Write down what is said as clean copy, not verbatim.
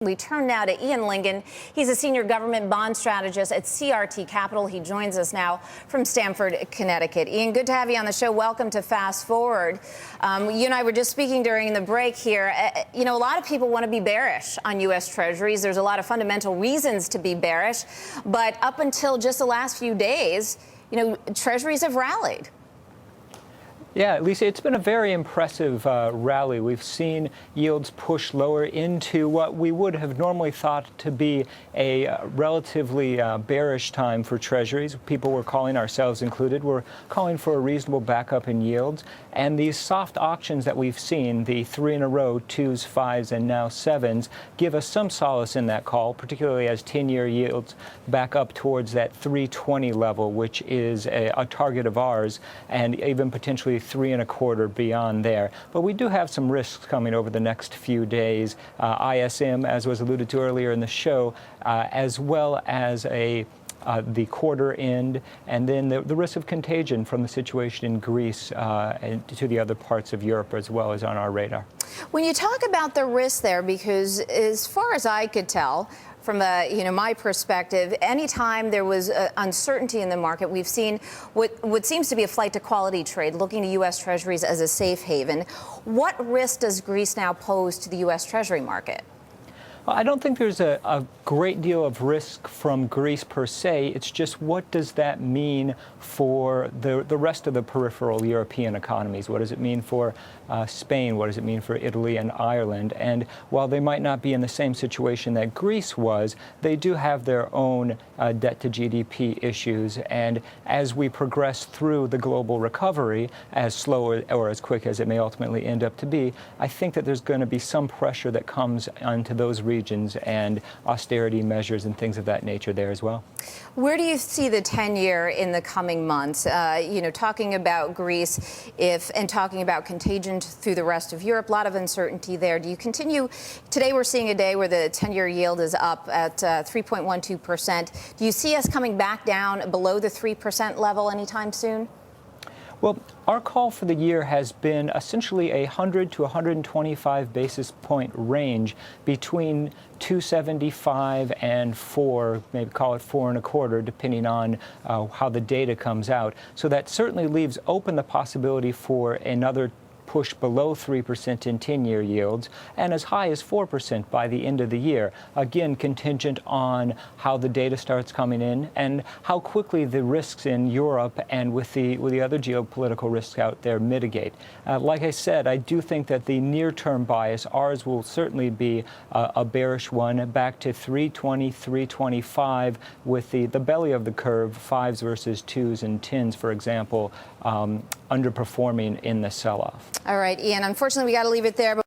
We turn now to Ian Lyngen. He's a senior government bond strategist at CRT Capital. He joins us now from Stamford, Connecticut. Ian, good to have you on the show. Welcome to Fast Forward. You and I were just speaking during the break here. A lot of people want to be bearish on U.S. Treasuries. There's a lot of fundamental reasons to be bearish. But up until just the last few days, Treasuries have rallied. Yeah, Lisa, it's been a very impressive rally. We've seen yields push lower into what we would have normally thought to be a relatively bearish time for Treasuries. People were calling, ourselves included, were calling for a reasonable backup in yields. And these soft auctions that we've seen, the 3 in a row, 2s, 5s, and now 7s, give us some solace in that call, particularly as 10-year yields back up towards that 320 level, which is a target of ours, and even potentially 3 1/4 beyond there. But we do have some risks coming over the next few days. ISM, as was alluded to earlier in the show, as well as the quarter end, and then the risk of contagion from the situation in Greece and to the other parts of Europe as well is on our radar. When you talk about the risk there, because as far as I could tell, from my perspective, anytime there was uncertainty in the market, we've seen what seems to be a flight to quality trade, looking to U.S. Treasuries as a safe haven. What risk does Greece now pose to the U.S. Treasury market? I don't think there's a great deal of risk from Greece per se. It's just, what does that mean for the rest of the peripheral European economies? What does it mean for Spain? What does it mean for Italy and Ireland? And while they might not be in the same situation that Greece was, they do have their own debt to GDP issues. And as we progress through the global recovery, as slow or as quick as it may ultimately end up to be, I think that there's going to be some pressure that comes onto those regions and austerity measures and things of that nature there as well. Where do you see the 10-year in the coming months? Talking about Greece and talking about contagion through the rest of Europe, a lot of uncertainty there. Do you continue? Today we're seeing a day where the 10-year yield is up at 3.12%. Do you see us coming back down below the 3% level anytime soon? Well, our call for the year has been essentially a 100 to 125 basis point range between 275 and 4, maybe call it 4 1/4, depending on how the data comes out. So that certainly leaves open the possibility for another push below 3% in 10-year yields and as high as 4% by the end of the year. Again, contingent on how the data starts coming in and how quickly the risks in Europe and with the other geopolitical risks out there mitigate. Like I said, I do think that the near-term bias, ours will certainly be a bearish one, back to 320, 325 with the belly of the curve, 5s versus 2s and 10s, for example, underperforming in the sell-off. All right, Ian, unfortunately, we got to leave it there.